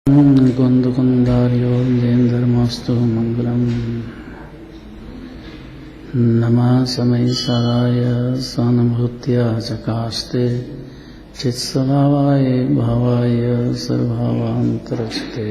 कुन्दकुन्दार्योऽन्धेन्दर्मस्तु मङ्गलम्। नमः समयसाराय सानुभूत्या चकास्ते चित्स्वभावाय भावाय सर्वभावान्तरस्ते।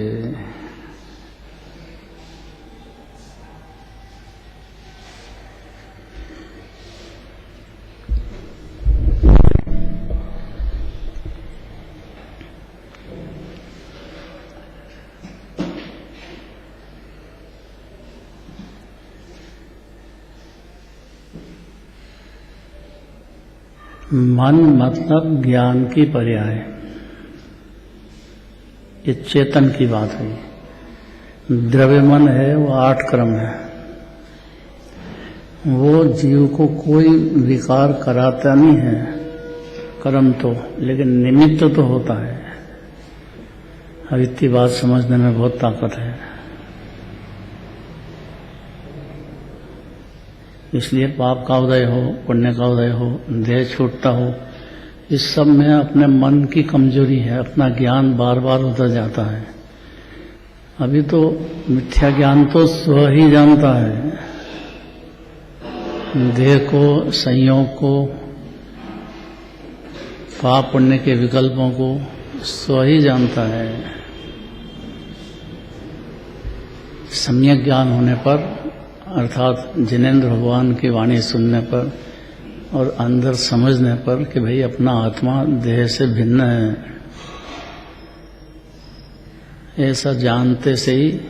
मन मतलब ज्ञान की पर्याय, ये चेतन की बात है। द्रव्य मन है वो 8 क्रम है, वो जीव को कोई विकार कराता नहीं है कर्म तो, लेकिन निमित्त तो होता है। अब इतनी बात समझने में बहुत ताकत है, इसलिए पाप का उदय हो पुण्य का उदय हो देह छूटता हो, इस सब में अपने मन की कमजोरी है। अपना ज्ञान बार बार उतर जाता है। अभी तो मिथ्या ज्ञान तो स्व ही जानता है, देह को, संयोग को, पाप पुण्य के विकल्पों को स्व ही जानता है। सम्यक ज्ञान होने पर, अर्थात जिनेंद्र भगवान की वाणी सुनने पर और अंदर समझने पर कि भाई अपना आत्मा देह से भिन्न है, ऐसा जानते से ही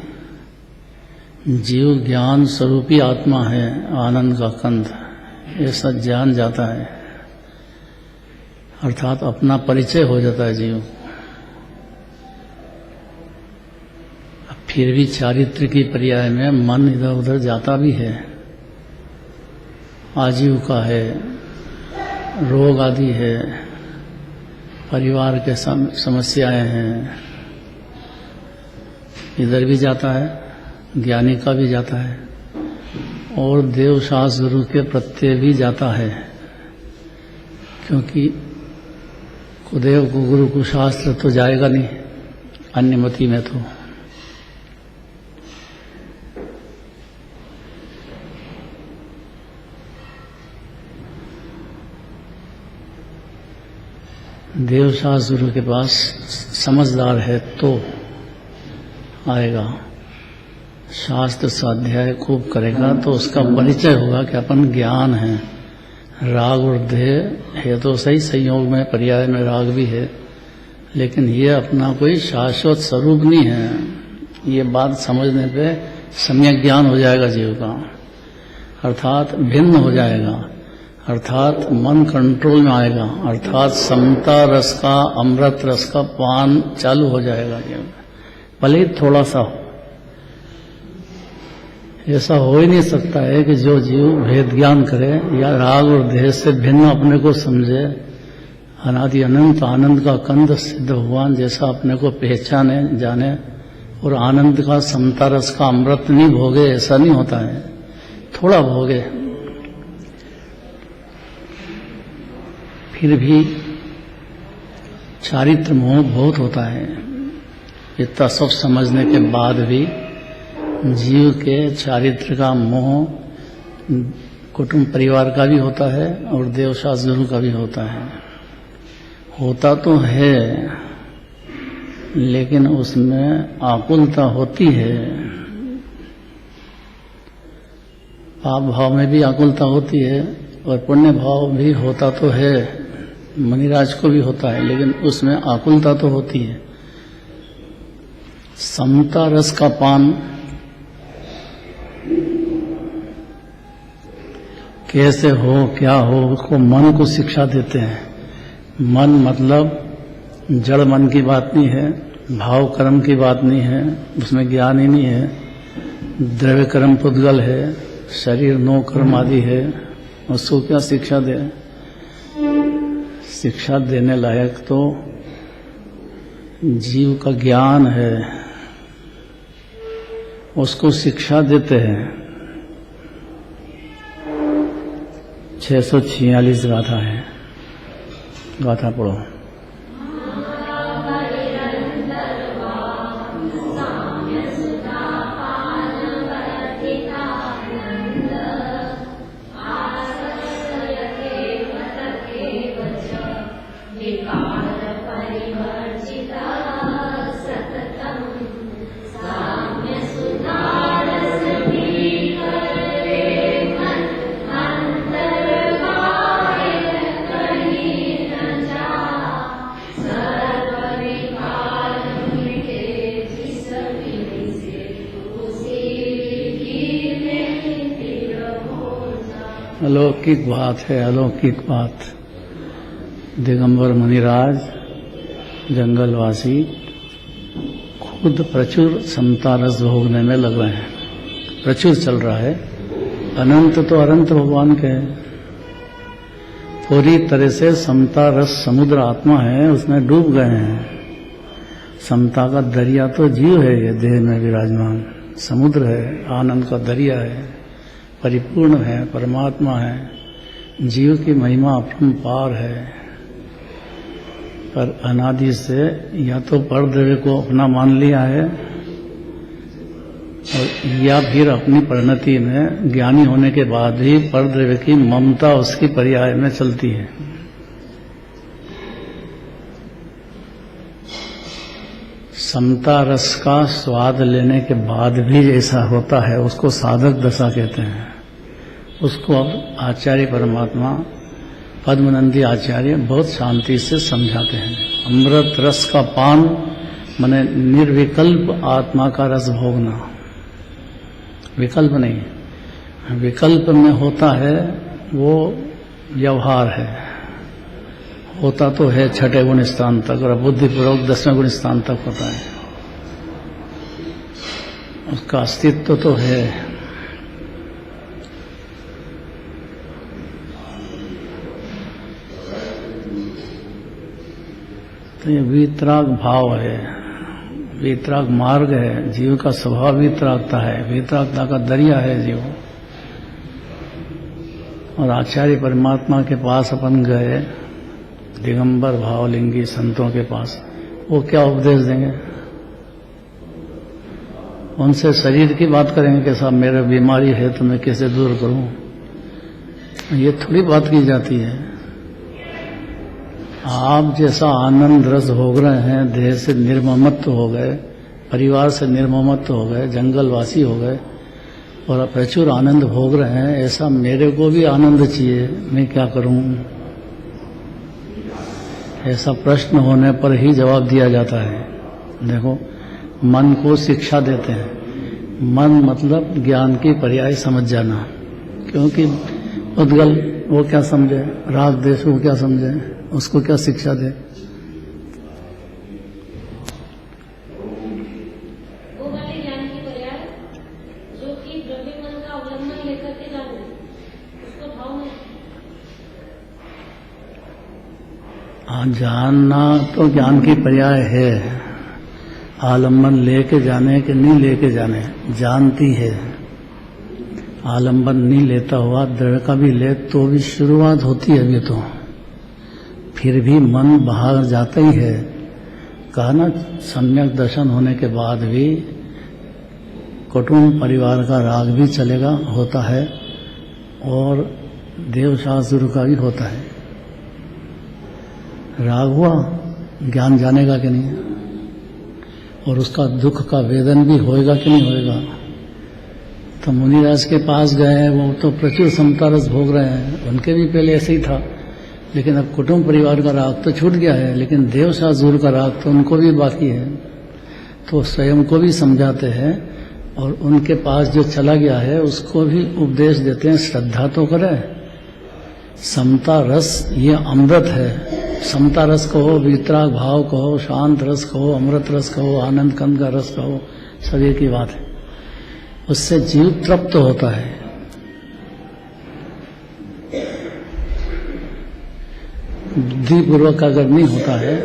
जीव ज्ञान स्वरूपी आत्मा है, आनंद का कंद, ऐसा जान जाता है। अर्थात अपना परिचय हो जाता है जीव। फिर भी चारित्र की पर्याय में मन इधर उधर जाता भी है, आजीविका है, रोग आदि है, परिवार के समस्याएं हैं, इधर भी जाता है, ज्ञानी का भी जाता है, और देव शास्त्र गुरु के प्रत्यय भी जाता है। क्योंकि कुदेव को गुरु को शास्त्र तो जाएगा नहीं अन्यमति में। तो देव शास्त्र गुरु के पास समझदार है तो आएगा, शास्त्र स्वाध्याय खूब करेगा तो उसका परिचय होगा कि अपन ज्ञान है। राग और देह है तो सही, संयोग में पर्याय में राग भी है, लेकिन ये अपना कोई शाश्वत स्वरूप नहीं है। ये बात समझने पे सम्यक ज्ञान हो जाएगा जीव का, अर्थात भिन्न हो जाएगा, अर्थात मन कंट्रोल में आएगा, अर्थात समता रस का, अमृत रस का पान चालू हो जाएगा जीव, भले ही थोड़ा सा हो। ऐसा हो ही नहीं सकता है कि जो जीव भेद ज्ञान करे या राग और देह से भिन्न अपने को समझे, अनादि अनंत आनंद का कंद सिद्ध भगवान जैसा अपने को पहचाने जाने और आनंद का समता रस का अमृत नहीं भोगे, ऐसा नहीं होता है। थोड़ा भोगे, फिर भी चारित्र मोह बहुत होता है। इतना सब समझने के बाद भी जीव के चारित्र का मोह कुटुंब परिवार का भी होता है और देवशास्त्र गुरु का भी होता है। होता तो है, लेकिन उसमें आकुलता होती है। पाप भाव में भी आकुलता होती है और पुण्य भाव भी होता तो है, मणिराज को भी होता है, लेकिन उसमें आकुलता तो होती है। समता रस का पान कैसे हो, क्या हो, उसको मन को शिक्षा देते हैं। मन मतलब जड़ मन की बात नहीं है, भाव कर्म की बात नहीं है, उसमें ज्ञान ही नहीं है। द्रव्य कर्म पुद्गल है, शरीर 9 कर्म आदि है, उसको क्या शिक्षा दे? शिक्षा देने लायक तो जीव का ज्ञान है, उसको शिक्षा देते हैं। 646 गाथा है, गाथा पढ़ो। अलौकिक बात है, अलौकिक बात। दिगंबर मुनिराज जंगलवासी खुद प्रचुर समता रस भोगने में लग रहे हैं, प्रचुर चल रहा है। अनंत तो अनंत भगवान के हैं, पूरी तरह से समता रस समुद्र आत्मा है, उसमें डूब गए हैं। समता का दरिया तो जीव है, ये देह में विराजमान समुद्र है, आनंद का दरिया है, परिपूर्ण है, परमात्मा है। जीव की महिमा अपरंपार है, पर अनादि से या तो परद्रव्य को अपना मान लिया है और या फिर अपनी परिणति में ज्ञानी होने के बाद भी परद्रव्य की ममता उसकी पर्याय में चलती है। समता रस का स्वाद लेने के बाद भी ऐसा होता है, उसको साधक दशा कहते हैं। उसको अब आचार्य परमात्मा पद्मनंदी आचार्य बहुत शांति से समझाते हैं। अमृत रस का पान माने निर्विकल्प आत्मा का रस भोगना, विकल्प नहीं। विकल्प में होता है वो व्यवहार है, होता तो है छठे गुण स्थान तक और बुद्धिपूर्वक 10वें गुण स्थान तक होता है, उसका अस्तित्व तो है। तो ये वीतराग भाव है, वीतराग मार्ग है, जीव का स्वभाव वीतरागता है, वीतरागता का दरिया है जीव। और आचार्य परमात्मा के पास अपन गए, दिगंबर भावलिंगी संतों के पास, वो क्या उपदेश देंगे? उनसे शरीर की बात करेंगे कि साहब मेरा बीमारी है तो मैं कैसे दूर करूं? ये थोड़ी बात की जाती है। आप जैसा आनंद रस भोग रहे हैं, देह से निर्ममत्व हो गए, परिवार से निर्ममत्व हो गए, जंगलवासी हो गए और प्रचुर आनंद भोग रहे हैं, ऐसा मेरे को भी आनंद चाहिए, मैं क्या करूं? ऐसा प्रश्न होने पर ही जवाब दिया जाता है। देखो, मन को शिक्षा देते हैं। मन मतलब ज्ञान की पर्याय समझ जाना, क्योंकि उद्गल वो क्या समझे, राग देश वो क्या समझे, उसको क्या शिक्षा दे? वो वाले ज्ञान की पर्याय जो कि द्रव्य मन का अवलंबन लेकर के जाने, उसको भाव में जानना तो ज्ञान की पर्याय है। आलम्बन लेके जाने कि नहीं लेके जाने, जानती है। आलम्बन नहीं लेता हुआ दृढ़ का भी ले तो भी शुरुआत होती है अभी तो, फिर भी मन बाहर जाता ही है। कहा ना, सम्यक दर्शन होने के बाद भी कुटुंब परिवार का राग भी चलेगा, होता है, और देवशास्त्र का भी होता है। राग हुआ, ज्ञान जानेगा कि नहीं, और उसका दुख का वेदन भी होएगा कि नहीं होएगा। तो मुनिराज के पास गए, वो तो प्रचुर समता रस भोग रहे हैं, उनके भी पहले ऐसे ही था, लेकिन अब कुटुंब परिवार का राग तो छूट गया है, लेकिन देवशास्त्र का राग तो उनको भी बाकी है। तो स्वयं को भी समझाते हैं और उनके पास जो चला गया है उसको भी उपदेश देते हैं, श्रद्धा तो करे। समता रस ये अमृत है। समता रस कहो, वीतराग भाव कहो, शांत रस कहो, अमृत रस कहो, आनंद कंद का रस कहो, सब एक ही बात है। उससे जीव तृप्त होता है। बुद्धिपूर्वक अगर नहीं होता है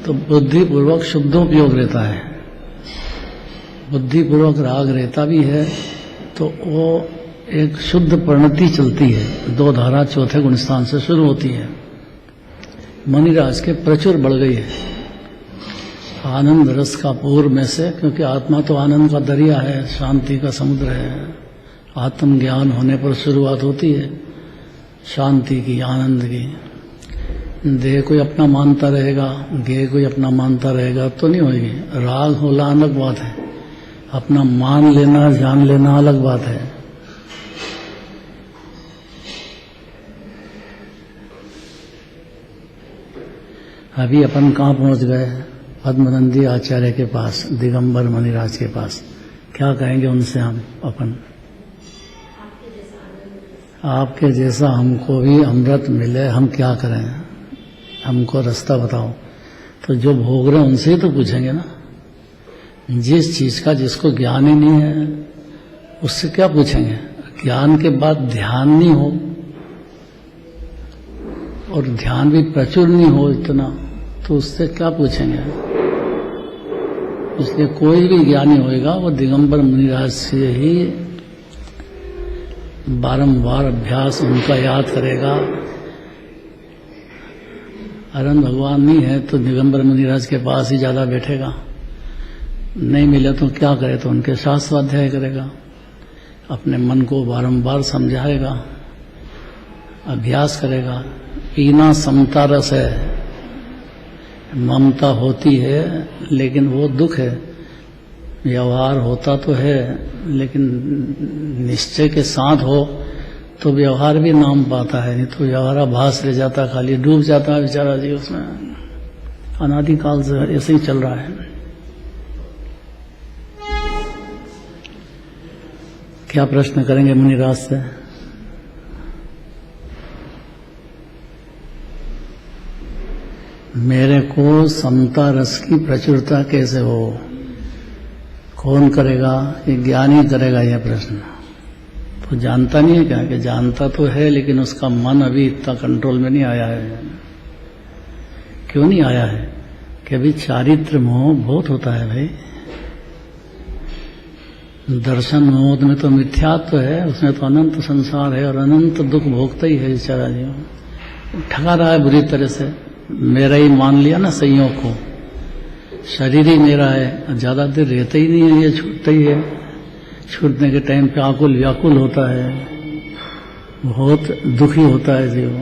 तो बुद्धिपूर्वक शुद्धोपयोग रहता है। बुद्धिपूर्वक राग रहता भी है तो वो एक शुद्ध परिणति चलती है, दो धारा चौथे गुण स्थान से शुरू होती है। मणिराज के प्रचुर बढ़ गई है आनंद रस का पूर्व में से, क्योंकि आत्मा तो आनंद का दरिया है, शांति का समुद्र है। आत्मज्ञान होने पर शुरुआत होती है शांति की, आनंद की। देह कोई अपना मानता रहेगा, गेह कोई अपना मानता रहेगा तो नहीं होगी। राग होला अलग बात है, अपना मान लेना जान लेना अलग बात है। अभी अपन कहाँ पहुंच गए? पद्मनंदी आचार्य के पास, दिगंबर मुनिराज के पास। क्या कहेंगे उनसे हम अपन? आपके जैसा हमको भी अमृत मिले, हम क्या करें, हमको रास्ता बताओ। तो जो भोग रहे हैं उनसे ही तो पूछेंगे ना। जिस चीज का जिसको ज्ञान ही नहीं है उससे क्या पूछेंगे। ज्ञान के बाद ध्यान नहीं हो और ध्यान भी प्रचुर नहीं हो इतना, तो उससे क्या पूछेंगे। इसलिए कोई भी ज्ञानी होएगा वो दिगंबर मुनिराज से ही बारंबार अभ्यास उनका याद करेगा। अरहंत भगवान नहीं है तो दिगंबर मुनिराज के पास ही ज्यादा बैठेगा, नहीं मिले तो क्या करे, तो उनके साथ स्वाध्याय करेगा, अपने मन को बारंबार समझाएगा, अभ्यास करेगा। पीना समता रस है, ममता होती है लेकिन वो दुख है। व्यवहार होता तो है लेकिन निश्चय के साथ हो तो व्यवहार भी नाम पाता है, नहीं तो व्यवहाराभास रह जाता, खाली डूब जाता है बेचारा जी उसमें। अनादिकाल से ऐसे ही चल रहा है। क्या प्रश्न करेंगे मुनिराज से? मेरे को समता रस की प्रचुरता कैसे हो, कौन करेगा? ये ज्ञानी करेगा। यह प्रश्न तो जानता नहीं है क्या? कि जानता तो है लेकिन उसका मन अभी इतना कंट्रोल में नहीं आया है। क्यों नहीं आया है? कि अभी चारित्र मोह बहुत होता है भाई। दर्शन मोह में तो मिथ्यात्व है, उसमें तो अनंत संसार है और अनंत दुख भोगता ही है बेचारा जी। ठगा रहा है बुरी तरह से, मेरा ही मान लिया ना संयोग को, शरीर ही मेरा है, ज्यादा देर रहता ही नहीं है, ये छूटता ही है। छूटने के टाइम पे आकुल व्याकुल होता है, बहुत दुखी होता है जी, वो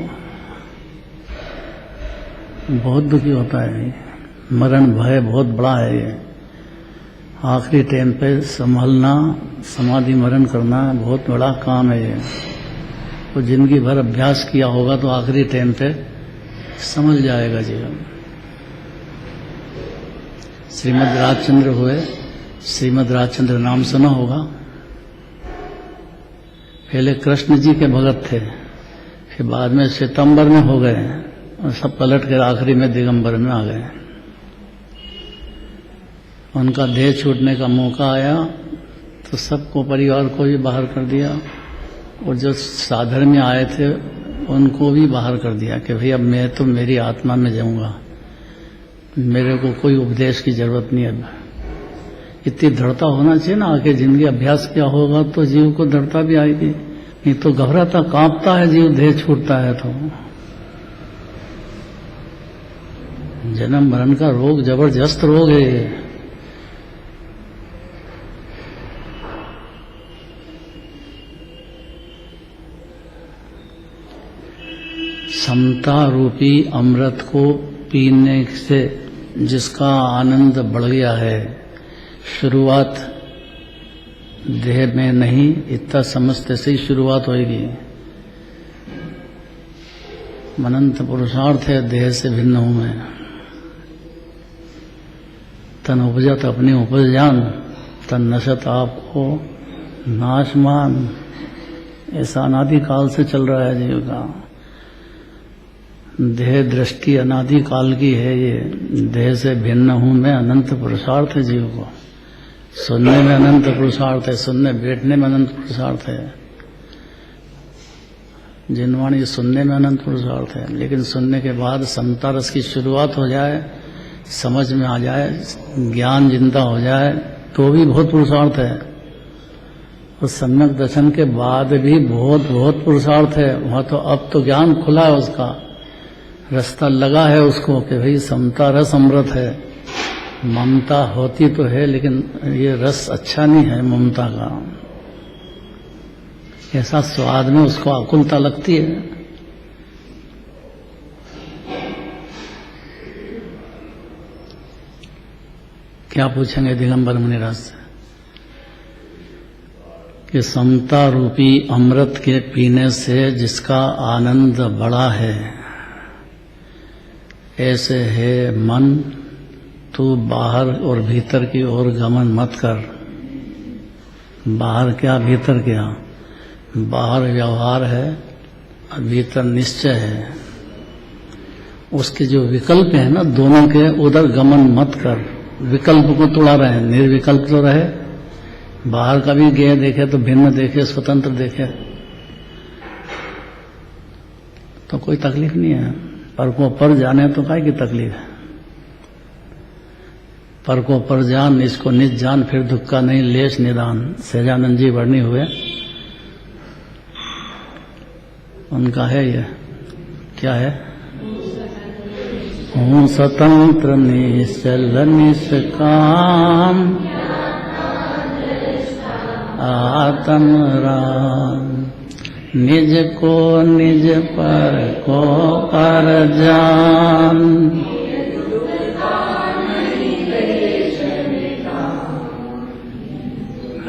बहुत दुखी होता है। मरण भय बहुत बड़ा है ये। आखिरी टाइम पे संभलना, समाधि मरण करना बहुत बड़ा काम है ये। तो जिंदगी भर अभ्यास किया होगा तो आखिरी टाइम पे समझ जाएगा जी। श्रीमद् राजचंद्र हुए, श्रीमद् राजचंद्र नाम सुना होगा। पहले कृष्ण जी के भगत थे, फिर बाद में श्वेतांबर में हो गए और सब पलट कर आखिरी में दिगंबर में आ गए। उनका देह छूटने का मौका आया तो सबको, परिवार को भी बाहर कर दिया और जो साधन में आए थे उनको भी बाहर कर दिया कि भाई अब मैं तो मेरी आत्मा में जाऊंगा, मेरे को कोई उपदेश की जरूरत नहीं है। इतनी दृढ़ता होना चाहिए ना, आगे जिंदगी अभ्यास किया होगा तो जीव को दृढ़ता भी आएगी, नहीं तो घबराता कांपता है जीव, देह छूटता है तो। जन्म मरण का रोग जबरदस्त रोग है ये। समता रूपी अमृत को पीने से जिसका आनंद बढ़ गया है, शुरुआत देह में नहीं, इतना समझते से ही शुरुआत होगी। अनंत पुरुषार्थ है देह से भिन्न हूं मैं। तन उपजत अपनी उपज जान, तन नशत आपको नाशमान। ऐसा अनादिकाल से चल रहा है जीव का। देह दृष्टि अनादि काल की है ये। देह से भिन्न हूं मैं, अनंत पुरुषार्थ है जीव को। सुनने में अनंत पुरुषार्थ है, सुनने बैठने में अनंत पुरुषार्थ है। जिनवाणी सुनने में अनंत पुरुषार्थ है, लेकिन सुनने के बाद समता रस की शुरुआत हो जाए, समझ में आ जाए, ज्ञान जिंदा हो जाए तो भी बहुत पुरुषार्थ है। और सम्यक दर्शन के बाद भी बहुत बहुत पुरुषार्थ है। वहां तो अब तो ज्ञान खुला है, उसका रास्ता लगा है उसको कि भाई समता रस अमृत है। ममता होती तो है लेकिन ये रस अच्छा नहीं है ममता का। ऐसा स्वाद में उसको आकुलता लगती है। क्या पूछेंगे दिगंबर मुनिराज से कि समता रूपी अमृत के पीने से जिसका आनंद बड़ा है, ऐसे है मन, तू बाहर और भीतर की ओर गमन मत कर। बाहर क्या भीतर क्या, बाहर व्यवहार है और भीतर निश्चय है। उसके जो विकल्प है ना, दोनों के उधर गमन मत कर, विकल्प को तोड़ा रहे, निर्विकल्प तो रहे। बाहर का भी ज्ञेय देखे तो भिन्न देखे, स्वतंत्र देखे तो कोई तकलीफ नहीं है। पर को पर जाने तो काहे की तकलीफ है। पर को पर जान, इसको निज जान, फिर दुख का नहीं लेश निदान। सहजानंद जी वर्णी हुए, उनका है ये, क्या है? हूँ स्वतंत्र निश्चल निष्काम आत्म राम, निज को निज पर को पर जान,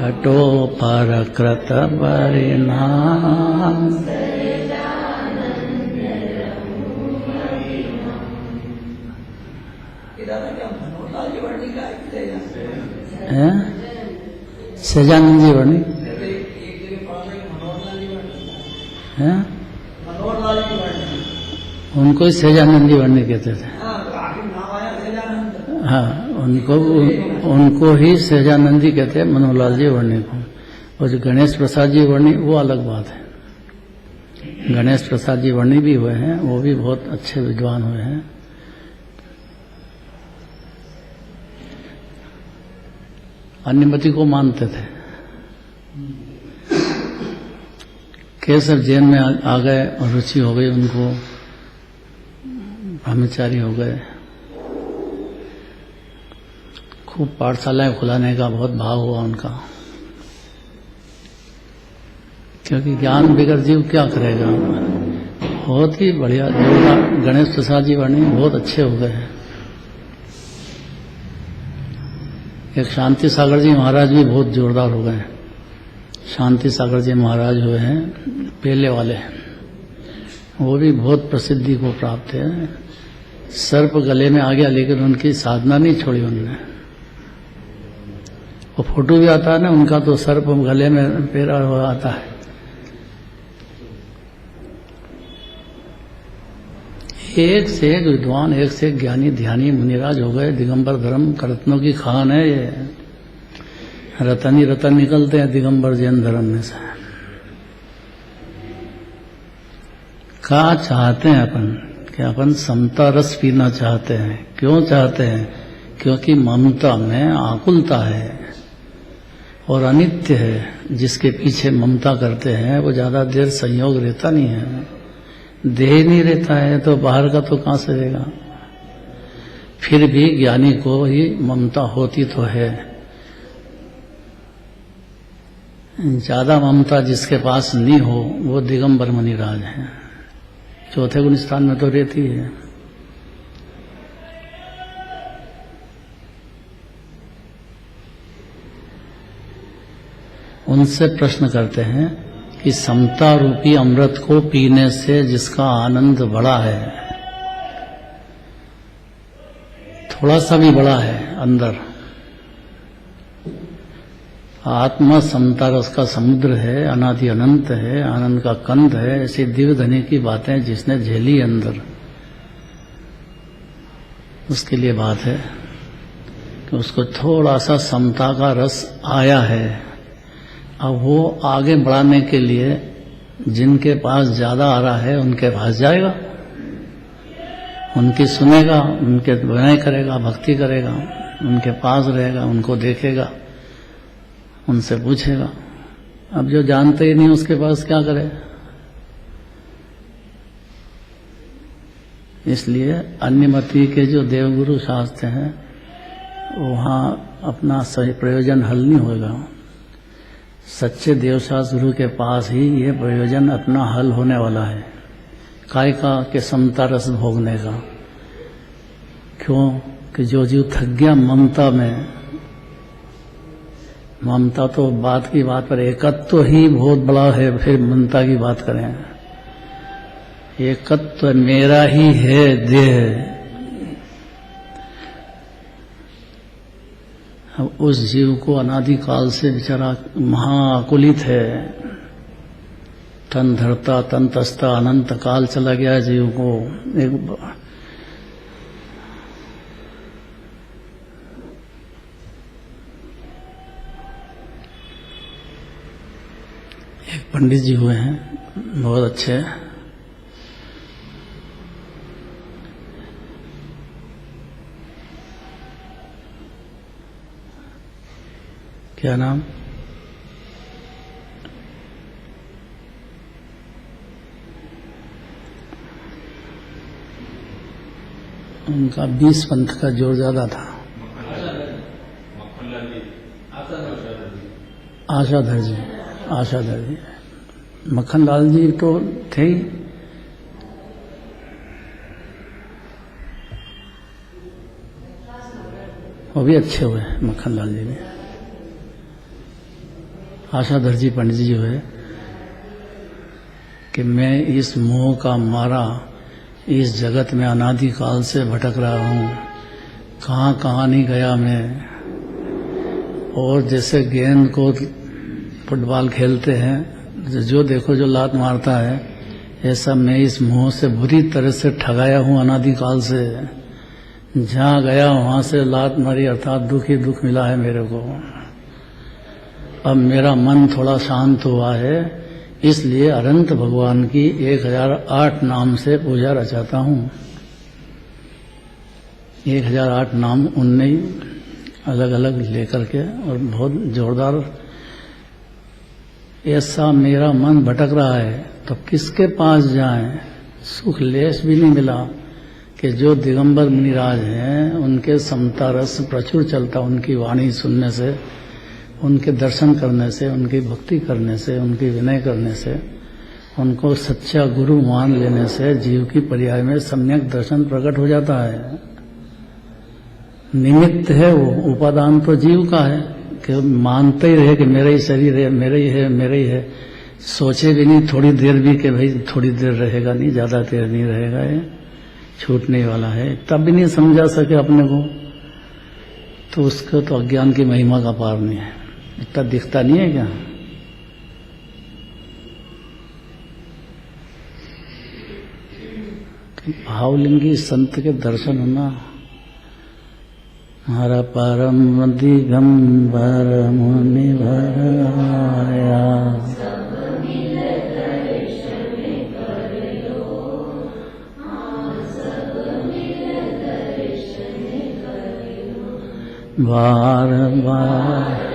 हटो पर कृत परिणाम। सहजानंद जी वर्णी है, उनको ही सहजानंद जी वर्णी कहते थे। हाँ, उनको ही सहजानंद जी कहते हैं, मनोहरलाल जी वर्णी को। और जो गणेश प्रसाद जी वर्णी, वो अलग बात है। गणेश प्रसाद जी वर्णी भी हुए हैं, वो भी बहुत अच्छे विद्वान हुए हैं। अन्यमति को मानते थे। केसर जैन में आ गए और रुचि हो गई उनको, ब्रह्मचारी हो गए। खूब पाठशालाएं खुलाने का बहुत भाव हुआ उनका, क्योंकि ज्ञान बिगड़ जीव क्या करेगा। बहुत ही बढ़िया गणेश प्रसाद जी वर्णी बहुत अच्छे हो गए। एक शांति सागर जी महाराज भी बहुत जोरदार हो गए। शांति सागर जी महाराज हुए हैं पहले वाले, वो भी बहुत प्रसिद्धि को प्राप्त है। सर्प गले में आ गया, लेकिन उनकी साधना नहीं छोड़ी उन्होंने। वो फोटो भी आता है ना उनका, तो सर्प गले में पैरा हुआ आता है। एक से एक विद्वान, एक से एक ज्ञानी ध्यानी मुनिराज हो गए। दिगंबर धर्म रत्नों की खान है ये, रतन ही रतन निकलते हैं दिगंबर जैन धर्म में से। क्या चाहते हैं अपन? कि अपन समता रस पीना चाहते हैं। क्यों चाहते हैं? क्योंकि ममता में आकुलता है और अनित्य है। जिसके पीछे ममता करते हैं वो ज्यादा देर संयोग रहता नहीं है, देह नहीं रहता है, तो बाहर का तो कहां से रहेगा। फिर भी ज्ञानी को ही ममता होती तो है। ज्यादा ममता जिसके पास नहीं हो वो दिगंबर मुनिराज है। चौथे गुण स्थान में तो रहती है। उनसे प्रश्न करते हैं कि समता रूपी अमृत को पीने से जिसका आनंद बड़ा है, थोड़ा सा भी बड़ा है अंदर, आत्मा समता रस का समुद्र है, अनादि अनंत है, आनंद का कंद है। ऐसी दिव्य धनी की बातें जिसने झेली अंदर, उसके लिए बात है कि उसको थोड़ा सा समता का रस आया है। अब वो आगे बढ़ाने के लिए जिनके पास ज्यादा आ रहा है उनके पास जाएगा, उनकी सुनेगा, उनके विनय करेगा, भक्ति करेगा, उनके पास रहेगा, उनको देखेगा, उनसे पूछेगा। अब जो जानते ही नहीं उसके पास क्या करे। इसलिए अन्यमति के जो देवगुरु शास्त्र हैं वहाँ अपना सही प्रयोजन हल नहीं होगा। सच्चे देवशास्त्र गुरु के पास ही ये प्रयोजन अपना हल होने वाला है। काय का के समता रस भोगने का। क्यों कि जो जीव थक गया ममता में, ममता तो बात की बात पर एकत्व तो ही बहुत बड़ा है, फिर ममता की बात करें। एकत्व तो मेरा ही है देह। अब उस जीव को अनादिकाल से बेचारा महाकुलित है, तन धरता तन तसता अनंत काल चला गया जीव को। एक पंडित जी हुए हैं बहुत अच्छे, क्या नाम, उनका 20 पंथ का जोर ज्यादा था। आशाधर जी, आशाधर जी, मक्खनलाल जी तो थे ही। वो भी अच्छे हुए मक्खनलाल जी ने। आशाधर जी पंडित जी हुए कि मैं इस मोह का मारा इस जगत में अनादिकाल से भटक रहा हूँ, कहाँ कहाँ नहीं गया मैं। और जैसे गेंद को फुटबॉल खेलते हैं, जो देखो जो लात मारता है, ऐसा मैं इस मोह से बुरी तरह से ठगाया हूँ अनादिकाल से। जहाँ गया वहाँ से लात मारी, अर्थात दुख ही दुख मिला है मेरे को। अब मेरा मन थोड़ा शांत हुआ है, इसलिए अनंत भगवान की 1008 नाम से पूजा रचाता हूँ। 1008 नाम उनने ही अलग अलग लेकर के, और बहुत जोरदार। ऐसा मेरा मन भटक रहा है तो किसके पास जाएं? सुख लेश भी नहीं मिला कि जो दिगंबर मुनिराज हैं उनके समता रस प्रचुर चलता, उनकी वाणी सुनने से, उनके दर्शन करने से, उनकी भक्ति करने से, उनकी विनय करने से, उनको सच्चा गुरु मान लेने से जीव की पर्याय में सम्यक दर्शन प्रकट हो जाता है। निमित्त है वो, उपादान तो जीव का है कि मानते ही रहे कि मेरा ही शरीर है, मेरा ही है, मेरा ही है। सोचे भी नहीं थोड़ी देर भी कि भाई थोड़ी देर रहेगा, नहीं ज्यादा देर नहीं रहेगा, ये छूटने वाला है, तब भी नहीं समझा सके अपने को, तो उसको तो अज्ञान की महिमा का पार नहीं है। इतना दिखता नहीं है क्या? भावलिंगी संत के दर्शन होना। हर परम दिगंबर मुनि भराया, बार बार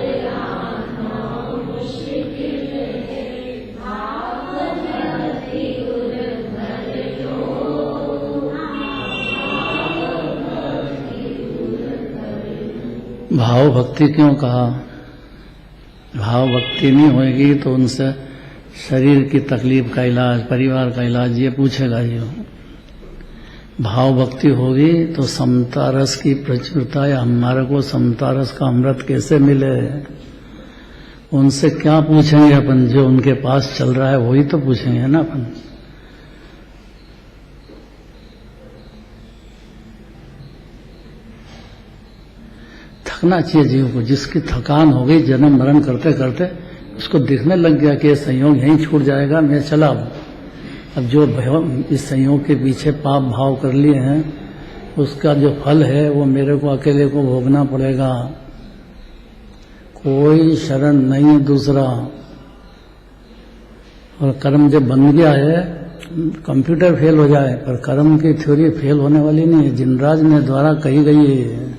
भाव भक्ति क्यों कहा? भाव भक्ति नहीं होगी तो उनसे शरीर की तकलीफ का इलाज, परिवार का इलाज ये पूछेगा ही। भाव भक्ति होगी तो समता रस की प्रचुरता, या हमारे को समता रस का अमृत कैसे मिले, उनसे क्या पूछेंगे अपन? जो उनके पास चल रहा है वही तो पूछेंगे ना अपन। थकना चाहिए जीव को। जिसकी थकान हो गई जन्म मरण करते करते, उसको दिखने लग गया कि ये संयोग यहीं छूट जाएगा, मैं चला। अब जो इस संयोग के पीछे पाप भाव कर लिए हैं, उसका जो फल है वो मेरे को अकेले को भोगना पड़ेगा। कोई शरण नहीं दूसरा। और कर्म जब बन गया है, कंप्यूटर फेल हो जाए पर कर्म की थ्योरी फेल होने वाली नहीं है। जिनराज ने द्वारा कही गई है,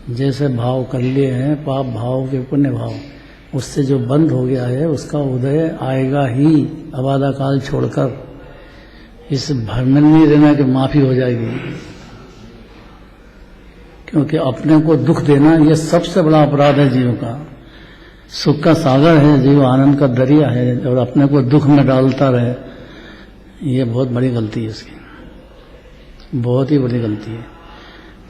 जैसे भाव कर लिए हैं, पाप भाव के पुण्य भाव, उससे जो बंद हो गया है उसका उदय आएगा ही अबाधा काल छोड़कर। इस भ्रम में नहीं रहना कि माफी हो जाएगी, क्योंकि अपने को दुख देना ये सबसे बड़ा अपराध है जीव का। सुख का सागर है जीव, आनंद का दरिया है, और अपने को दुख में डालता रहे, ये बहुत बड़ी गलती है इसकी, बहुत ही बड़ी गलती है।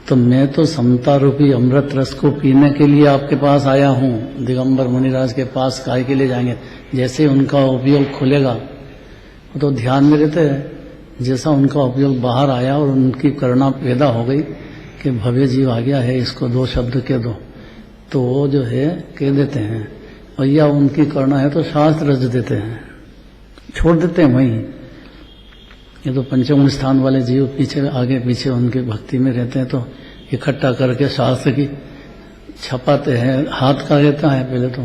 तो मैं तो समता रूपी अमृत रस को पीने के लिए आपके पास आया हूँ। दिगंबर मुनिराज के पास काय के लिए जाएंगे? जैसे उनका उपयोग खुलेगा, वो तो ध्यान में रहते हैं। जैसा उनका उपयोग बाहर आया और उनकी करुणा पैदा हो गई कि भव्य जीव आ गया है, इसको 2 शब्द कह दो, तो वो जो है कह देते हैं। और या उनकी करुणा है तो शास्त्र रच देते हैं। छोड़ देते हैं वहीं। ये तो पंचम स्थान वाले जीव पीछे आगे पीछे उनके भक्ति में रहते हैं, तो इकट्ठा करके शास्त्र की छपाते हैं। हाथ का रहता है पहले तो,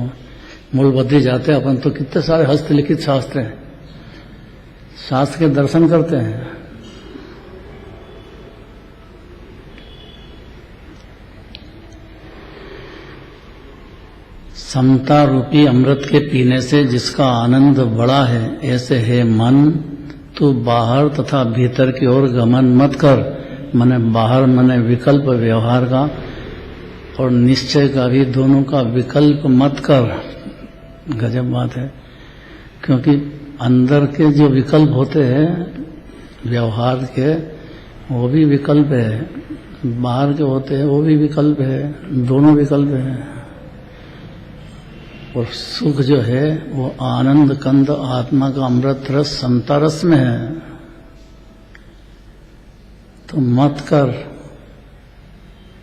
मूल बद्री जाते हैं अपन तो कितने सारे हस्तलिखित शास्त्र हैं, शास्त्र के दर्शन करते हैं। समता रूपी अमृत के पीने से जिसका आनंद बड़ा है, ऐसे है मन तू बाहर तथा भीतर की ओर गमन मत कर। मने बाहर मने विकल्प व्यवहार का और निश्चय का भी, दोनों का विकल्प मत कर। गजब बात है, क्योंकि अंदर के जो विकल्प होते हैं व्यवहार के, वो भी विकल्प है, बाहर के होते हैं वो भी विकल्प है, दोनों विकल्प है। और सुख जो है वो आनंद कंद आत्मा का अमृत रस समता रस में है। तो मत कर,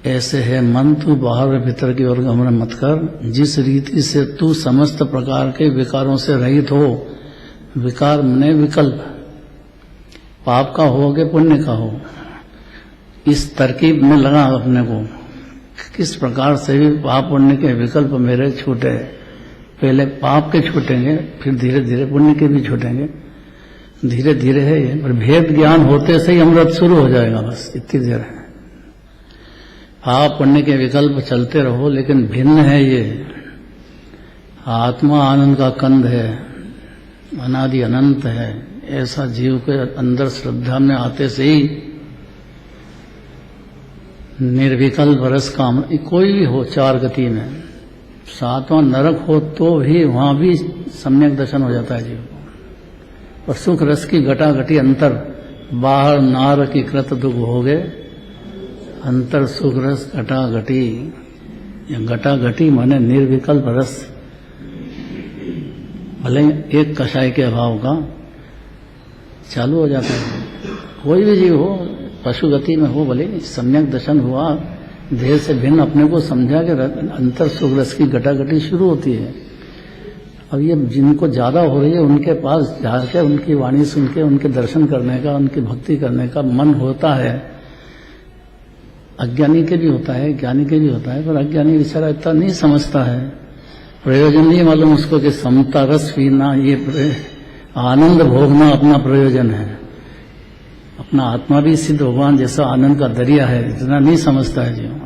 ऐसे है मन तू बाहर व भीतर की ओर गमन मत कर। जिस रीति से तू समस्त प्रकार के विकारों से रहित हो, विकार मने विकल्प, पाप का हो कि पुण्य का हो, इस तरकीब में लगा अपने को किस प्रकार से भी पाप पुण्य के विकल्प मेरे छूटे। पहले पाप के छूटेंगे, फिर धीरे धीरे पुण्य के भी छूटेंगे, धीरे धीरे है ये। पर भेद ज्ञान होते से ही अमृत शुरू हो जाएगा, बस इतनी देर है। पाप पुण्य के विकल्प चलते रहो, लेकिन भिन्न है ये। आत्मा आनंद का कंद है, अनादि अनंत है। ऐसा जीव के अंदर श्रद्धा में आते से ही निर्विकल्प रस का, कोई भी हो चार गति में, सातवां नरक हो तो भी वहां भी सम्यक दर्शन हो जाता है जीव को। और सुख रस की घटा घटी अंतर, बाहर नार की कृत दुख हो गए, अंतर सुख रस घटा घटी। घटा घटी माने निर्विकल्प रस, भले एक कषाय के अभाव का चालू हो जाता है। कोई भी जीव हो, पशु गति में हो, भले सम्यक दर्शन हुआ, देह से भिन्न अपने को समझा कि अंतर सुख रस की घटाघटी शुरू होती है। अब ये जिनको ज्यादा हो रही है उनके पास जाकर उनकी वाणी सुन के उनके दर्शन करने का, उनकी भक्ति करने का मन होता है। अज्ञानी के भी होता है, ज्ञानी के भी होता है, पर अज्ञानी बेचारा इतना नहीं समझता है, प्रयोजन नहीं मालूम उसको कि समता रस पीना, ये आनंद भोगना अपना प्रयोजन है। अपना आत्मा भी सिद्ध भगवान जैसा आनंद का दरिया है, इतना नहीं समझता है जीवन।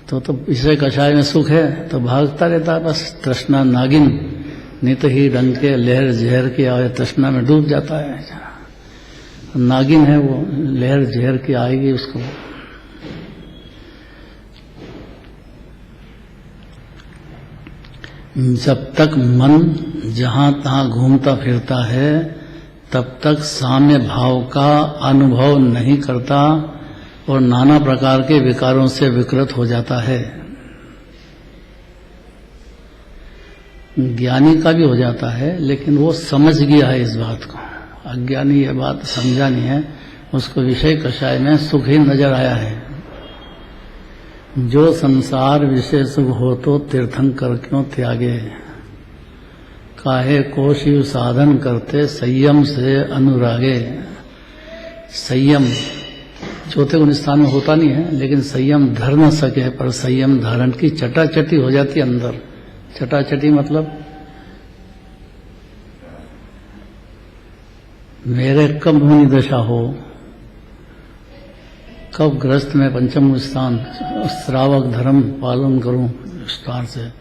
तो इसे कषाय में सुख है तो भागता रहता है, बस तृष्णा नागिन नित ही रंग के लहर जहर की आए, तृष्णा में डूब जाता है। नागिन है वो, लहर जहर की आएगी उसको। जब तक मन जहां तहां घूमता फिरता है, तब तक साम्य भाव का अनुभव नहीं करता और नाना प्रकार के विकारों से विकृत हो जाता है। ज्ञानी का भी हो जाता है, लेकिन वो समझ गया है इस बात को। अज्ञानी ये बात समझा नहीं है, उसको विषय कषाय में सुख ही नजर आया है। जो संसार विषय सुख हो तो तीर्थंकर क्यों त्यागे, काहे को शिव साधन करते संयम से अनुरागे। संयम चौथे गुण स्थान में होता नहीं है, लेकिन संयम धर न सके, पर संयम धारण की चटाचटी हो जाती है अंदर। चटाचटी मतलब मेरे कब मुनि दशा हो, कब ग्रस्त में पंचम स्थान श्रावक धर्म पालन करूं, विस्तार से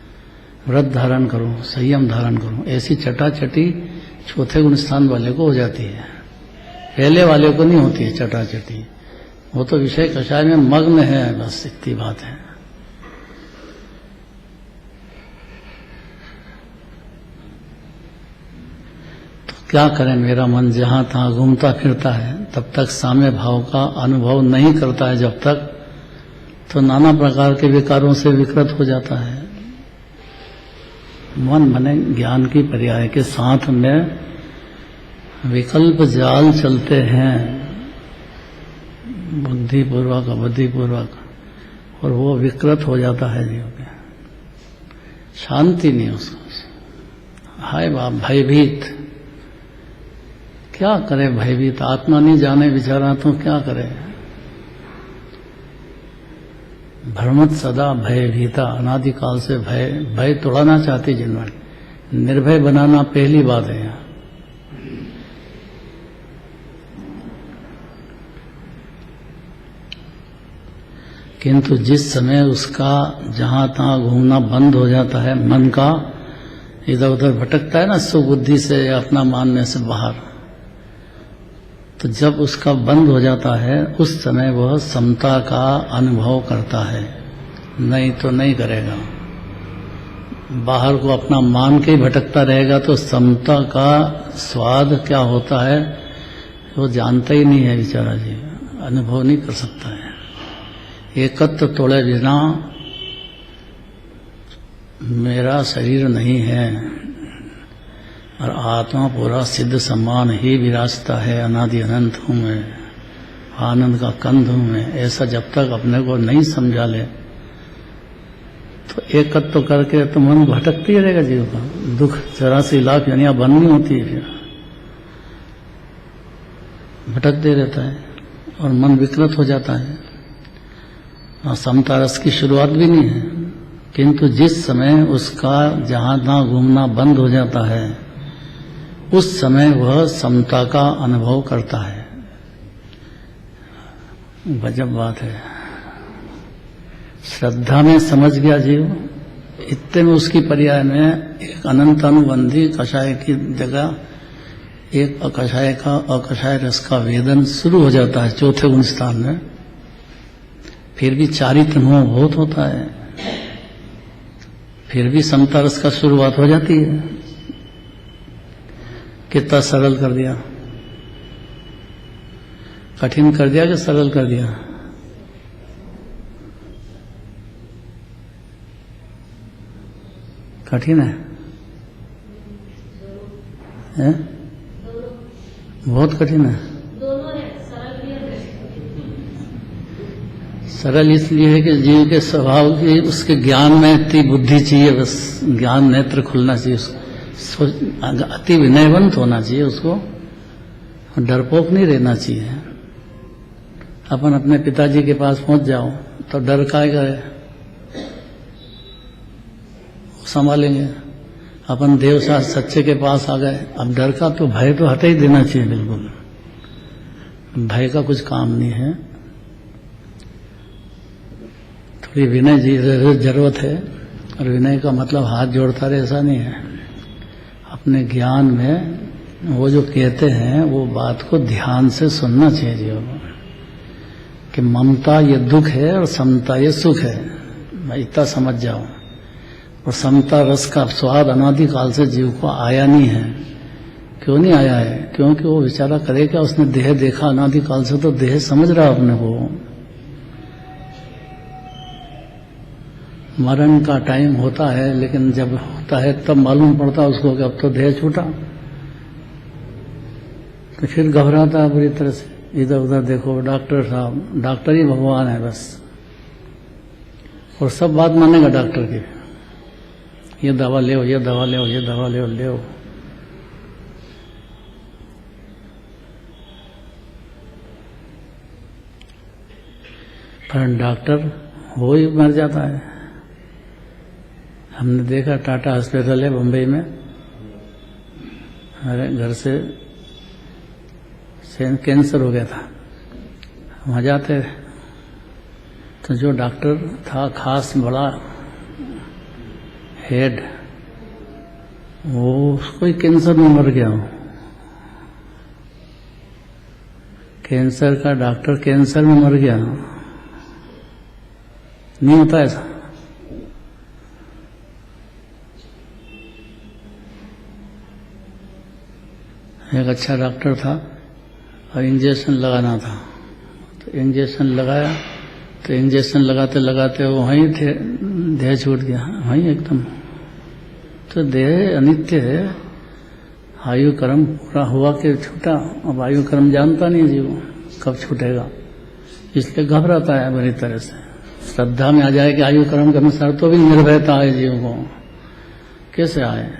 व्रत धारण करूं, संयम धारण करूं, ऐसी चटाचटी चौथे गुण स्थान वाले को हो जाती है, पहले वाले को नहीं होती है चटाचटी। वो तो विषय कषाय में मग्न है, बस इतनी बात है। तो क्या करें, मेरा मन जहां तहां घूमता फिरता है, तब तक साम्य भाव का अनुभव नहीं करता है, जब तक तो नाना प्रकार के विकारों से विकृत हो जाता है। मन मने ज्ञान की पर्याय के साथ में विकल्प जाल चलते हैं, बुद्धिपूर्वक, और वो विकृत हो जाता है जीव के, शांति नहीं उसको, हाय बाप भयभीत, क्या करे भयभीत, आत्मा नहीं जाने बेचारा तो क्या करे। भ्रमत सदा भयभीता, अनादिकाल से भय तोड़ाना चाहती जिन्होंने, निर्भय बनाना पहली बात है यहाँ। किंतु जिस समय उसका जहां तहां घूमना बंद हो जाता है, मन का इधर उधर भटकता है ना सुबुद्धि से या अपना मानने से बाहर, तो जब उसका बंद हो जाता है उस समय वह समता का अनुभव करता है, नहीं तो नहीं करेगा। बाहर को अपना मान के ही भटकता रहेगा तो समता का स्वाद क्या होता है वो जानता ही नहीं है बेचारा जी, अनुभव नहीं कर सकता है। एकत्व तोड़े बिना मेरा शरीर नहीं है और आत्मा पूरा सिद्ध सम्मान ही विराजता है, अनादि अनंत हूँ मैं, आनंद का कंद हूँ मैं, ऐसा जब तक अपने को नहीं समझा ले तो एकत्व करके तो मन भटकती रहेगा जीव का। दुख 84 लाख यानियां बंद नहीं होती है, फिर भटकते रहता है और मन विकृत हो जाता है और समता रस की शुरुआत भी नहीं है। किंतु जिस समय उसका जहां तहां घूमना बंद हो जाता है उस समय वह समता का अनुभव करता है। गजब बात है। श्रद्धा में समझ गया जीव, इतने में उसकी पर्याय में एक अनंत अनुबंधी कषाय की जगह एक अकषाय का अकषाय रस का वेदन शुरू हो जाता है चौथे गुण स्थान में। फिर भी चारित्र मोह बहुत होता है, फिर भी समता रस का शुरुआत हो जाती है। कितना सरल कर दिया, कठिन कर दिया कि सरल कर दिया। कठिन है, हैं? बहुत कठिन है। दोनों है, सरल भी है। सरल इसलिए है कि जीव के स्वभाव की उसके ज्ञान में इतनी बुद्धि चाहिए, बस ज्ञान नेत्र खुलना चाहिए उसको, अति विनयवंत होना चाहिए उसको, डरपोक नहीं रहना चाहिए। अपन अपने पिताजी के पास पहुंच जाओ तो डर काय करे, संभालेंगे। अपन देवशास्त्र सच्चे के पास आ गए, अब डर का तो भय तो हटा ही देना चाहिए बिल्कुल। भय का कुछ काम नहीं है, थोड़ी विनय जरूरत है। और विनय का मतलब हाथ जोड़ता रहे ऐसा नहीं है। अपने ज्ञान में वो जो कहते हैं वो बात को ध्यान से सुनना चाहिए जीव को, कि ममता ये दुख है और समता ये सुख है, मैं इतना समझ जाऊं। और समता रस का स्वाद अनादिकाल से जीव को आया नहीं है। क्यों नहीं आया है? क्योंकि वो बेचारा करे क्या, उसने देह देखा अनादिकाल से, तो देह समझ रहा अपने को। मरण का टाइम होता है, लेकिन जब होता है तब मालूम पड़ता उसको कि अब तो देह छूटा, तो फिर घबराता है बुरी तरह से। इधर उधर देखो, डॉक्टर साहब, डॉक्टर ही भगवान है बस, और सब बात मानेगा डॉक्टर की। ये दवा ले, ये दवा ले, ये दवा ले। पर डॉक्टर वो ही मर जाता है। हमने देखा टाटा हॉस्पिटल है बम्बई में, हमारे घर से कैंसर हो गया था, वहाँ जाते तो जो डॉक्टर था खास बड़ा हेड, वो उसको ही कैंसर में मर गया। कैंसर का डॉक्टर कैंसर में मर गया, नहीं होता ऐसा। एक अच्छा डॉक्टर था और इंजेक्शन लगाना था, तो इंजेक्शन लगाया, तो इंजेक्शन लगाते लगाते वहीं थे, देह छूट गया वहीं एकदम। तो देह अनित्य है, आयु कर्म पूरा हुआ कि छूटा। अब आयु कर्म जानता नहीं जीव कब छूटेगा, इसलिए घबराता है बुरी तरह से। श्रद्धा में आ जाए कि आयु कर्म के अनुसार, तो भी निर्भयता है जीव को। कैसे आए?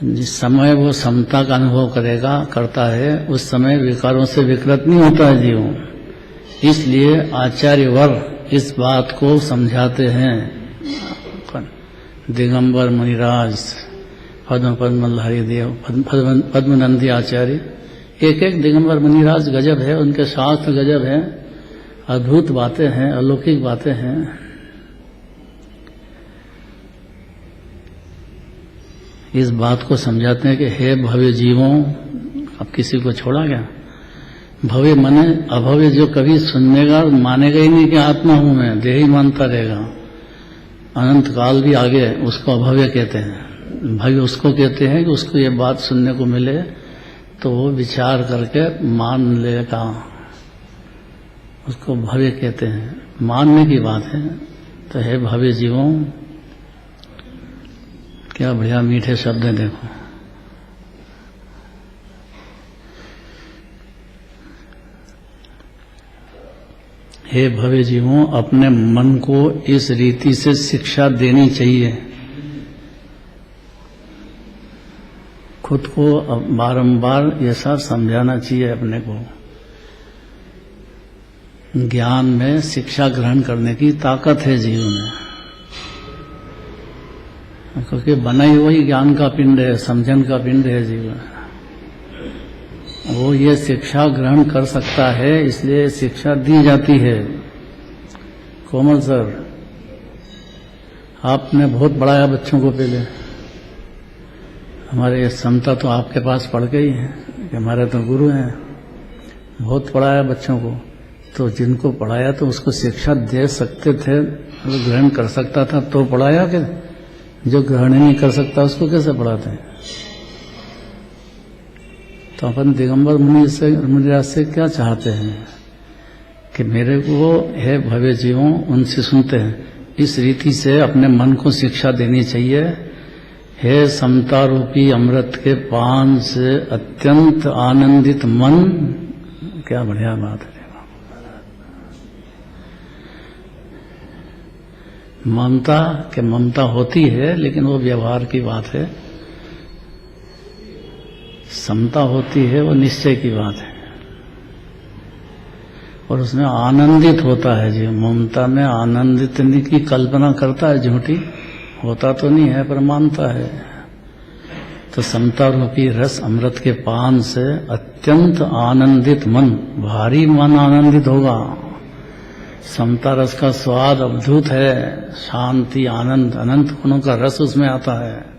जिस समय वो समता का अनुभव करता है उस समय विकारों से विकृत नहीं होता है जीव। इसलिए आचार्य वर इस बात को समझाते हैं। दिगंबर मुनिराज, पद्मधारी देव, पद्मनंदी आचार्य, एक एक दिगंबर मुनिराज गजब है, उनके शास्त्र गजब है, अद्भुत बातें हैं, अलौकिक बातें हैं। इस बात को समझाते हैं कि हे भव्य जीवों, अब किसी को छोड़ा क्या? भव्य माने अभव्य, जो कभी सुननेगा मानेगा ही नहीं कि आत्मा हूं मैं, देह ही मानता रहेगा, अनंत काल भी आगे, उसको अभव्य कहते हैं। भव्य उसको कहते हैं कि उसको ये बात सुनने को मिले तो वो विचार करके मान लेगा, उसको भव्य कहते हैं, मानने की बात है। तो हे भव्य जीवों, क्या बढ़िया मीठे शब्द हैं, देखो। हे भव्य जीवों, अपने मन को इस रीति से शिक्षा देनी चाहिए, खुद को बारंबार ऐसा समझाना चाहिए अपने को। ज्ञान में शिक्षा ग्रहण करने की ताकत है जीव में, क्योंकि बना ही वही ज्ञान का पिंड है, समझन का पिंड है जीव। वो ये शिक्षा ग्रहण कर सकता है, इसलिए शिक्षा दी जाती है। कोमल सर, आपने बहुत पढ़ाया बच्चों को पहले, हमारे समता तो आपके पास पढ़ गई है कि हमारे तो गुरु हैं, बहुत पढ़ाया बच्चों को। तो जिनको पढ़ाया तो उसको शिक्षा दे सकते थे, वो ग्रहण कर सकता था तो पढ़ाया, कि जो ग्रहण नहीं कर सकता उसको कैसे पढ़ाते हैं? तो अपन दिगंबर मुनिराज से क्या चाहते हैं कि मेरे को है भव्य जीवों, उनसे सुनते हैं, इस रीति से अपने मन को शिक्षा देनी चाहिए। हे समता रूपी अमृत के पान से अत्यंत आनंदित मन, क्या बढ़िया बात है। ममता के ममता होती है, लेकिन वो व्यवहार की बात है। समता होती है, वो निश्चय की बात है, और उसमें आनंदित होता है जी। ममता में आनंदित की कल्पना करता है, झूठी होता तो नहीं है पर मानता है। तो समता रूपी रस अमृत के पान से अत्यंत आनंदित मन, भारी मन आनंदित होगा। समता रस का स्वाद अद्भुत है, शांति, आनंद, अनंत गुणों का रस उसमें आता है।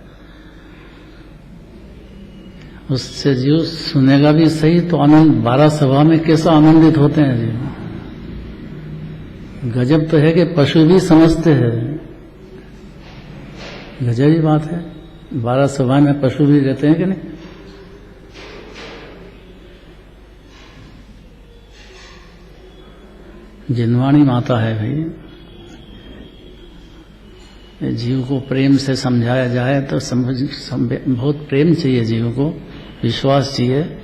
उससे जीव सुनेगा भी सही तो आनंद, 12 सभा में कैसा आनंदित होते हैं जीव। गजब तो है कि पशु भी समझते हैं, गजब ही बात है। 12 सभा में पशु भी रहते हैं कि नहीं? जिनवाणी माता है भाई, जीव को प्रेम से समझाया जाए तो बहुत प्रेम चाहिए, जीव को विश्वास चाहिए।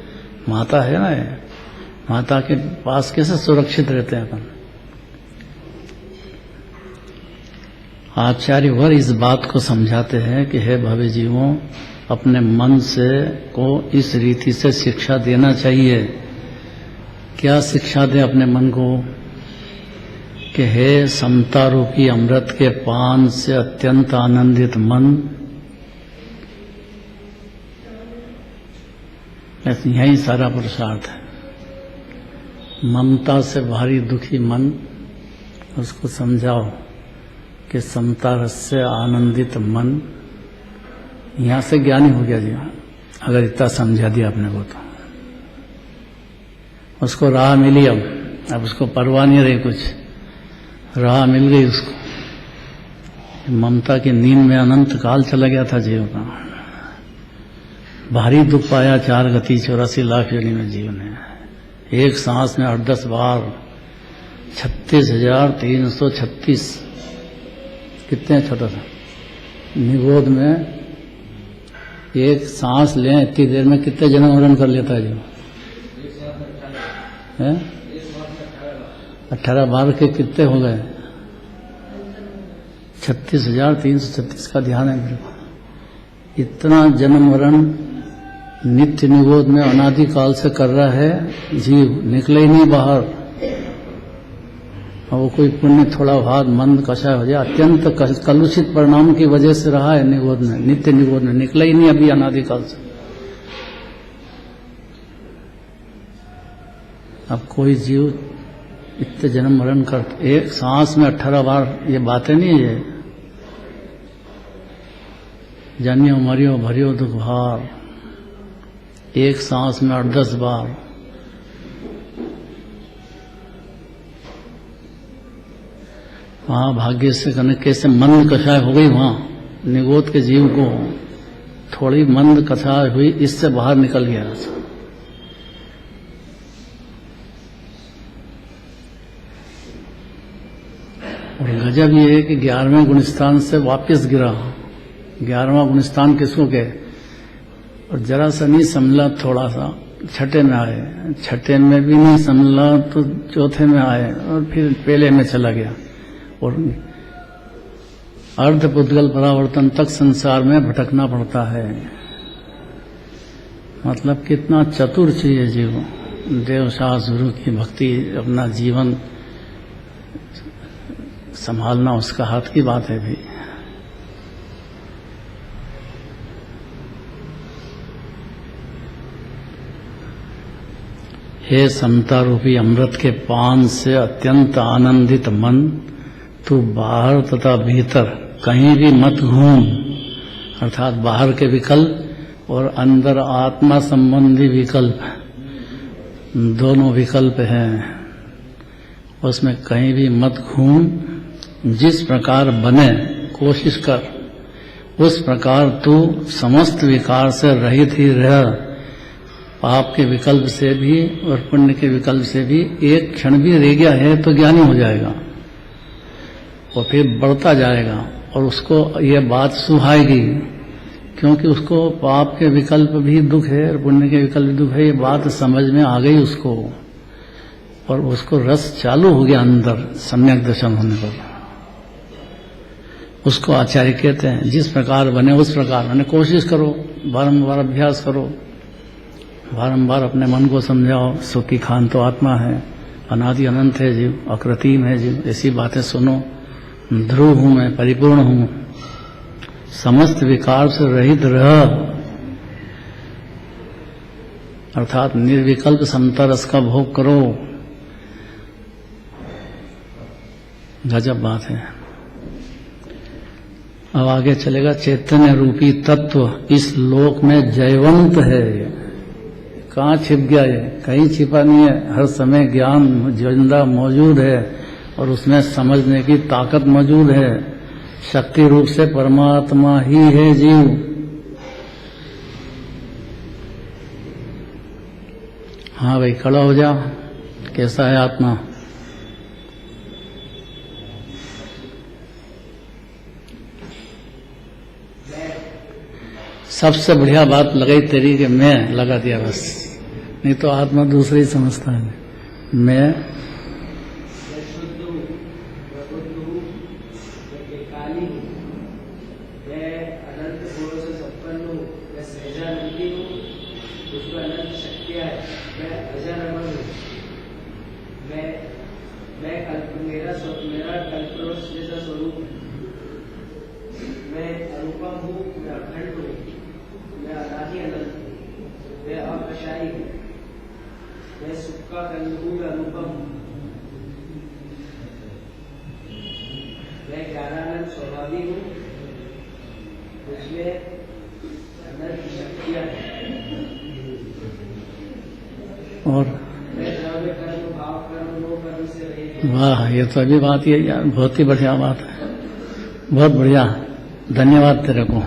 माता है ना, माता के पास कैसे सुरक्षित रहते हैं अपन। आचार्य वर इस बात को समझाते हैं कि हे भव्य जीवों, अपने मन से को इस रीति से शिक्षा देना चाहिए। क्या शिक्षा दे अपने मन को? कि हे समता रूपी अमृत के पान से अत्यंत आनंदित मन, यही सारा पुरुषार्थ है। ममता से भारी दुखी मन, उसको समझाओ कि समता रस से आनंदित मन। यहां से ज्ञानी हो गया जी, अगर इतना समझा दिया अपने को तो। उसको राह मिली, अब उसको परवाह नहीं रही, कुछ राह मिल गई उसको। ममता की नींद में अनंत काल चला गया था जीव का। भारी दुख पाया 4 गति 84 लाख योनि में जीव ने। एक सांस में 8-10 बार 36,336, कितने छोटा था निगोद में। एक सांस लें इतनी देर में कितने जन्म मरण कर लेता है जीव? 18 बार के कितने हो गए? 36,336 का ध्यान है मेरे को। इतना जन्म मरण नित्य निरोध में अनादिकाल से कर रहा है, जीव निकले ही नहीं बाहर। और वो कोई पुण्य थोड़ा भाग मंद कषाय हो जाए, अत्यंत कलुषित परिणाम की वजह से रहा है निरोध में, नित्य निरोध में निकला ही नहीं अभी अनादिकाल से। अब कोई जीव इतने जन्म मरण कर, एक सांस में 18 बार, ये बातें नहीं है। जनियो मरियो भरियो दुख भार, एक सांस में 8-10 बार। वहां भाग्य से कहने कैसे मंद कषाय हो गई, वहां निगोद के जीव को थोड़ी मंद कषाय हुई, इससे बाहर निकल गया। और गजब ये है कि 11वें गुणस्थान से वापस गिरा। 11वां गुणस्थान किसको कहे? और जरा सा नहीं संभला, थोड़ा सा छठे में आए, छठे में भी नहीं संभला तो चौथे में आए, और फिर पहले में चला गया। और अर्ध पुद्गल परावर्तन तक संसार में भटकना पड़ता है। मतलब कितना चतुर चाहिए जीव। देव शाह गुरु की भक्ति, अपना जीवन संभालना उसका हाथ की बात है भी। हे समता रूपी अमृत के पान से अत्यंत आनंदित मन, तू बाहर तथा भीतर कहीं भी मत घूम। अर्थात बाहर के विकल्प और अंदर आत्मा संबंधी विकल्प, दोनों विकल्प हैं, उसमें कहीं भी मत घूम। जिस प्रकार बने कोशिश कर, उस प्रकार तू समस्त विकार से रहित ही रह। पाप के विकल्प से भी और पुण्य के विकल्प से भी एक क्षण भी रह गया है तो ज्ञानी हो जाएगा, और फिर बढ़ता जाएगा। और उसको ये बात सुहाएगी, क्योंकि उसको पाप के विकल्प भी दुख है और पुण्य के विकल्प भी दुख है, ये बात समझ में आ गई उसको, और उसको रस चालू हो गया अंदर सम्यक दर्शन होने पर। उसको आचार्य कहते हैं जिस प्रकार बने उस प्रकार बने। कोशिश करो, बारंबार अभ्यास करो, बारंबार अपने मन को समझाओ, सुखी खान तो आत्मा है, अनादि अनंत है जीव, अकृत्रिम है जीव, ऐसी बातें सुनो। ध्रुव हूं मैं, परिपूर्ण हूं, समस्त विकार से रहित रह। अर्थात निर्विकल्प समता रस का भोग करो। गजब बात है। अब आगे चलेगा, चैतन्य रूपी तत्व इस लोक में जयवंत है। कहाँ छिप गया ये? कहीं छिपा नहीं है, हर समय ज्ञान जिंदा मौजूद है, और उसमें समझने की ताकत मौजूद है। शक्ति रूप से परमात्मा ही है जीव। हाँ भाई, खड़ा हो जा। कैसा है आत्मा? सबसे बढ़िया बात लगाई तेरी कि मैं लगा दिया बस, नहीं तो आत्मा दूसरे ही समझता है। मैं और वाह, ये तो अभी बात ये यार बहुत ही बढ़िया बात है, बहुत बढ़िया। धन्यवाद तेरे को।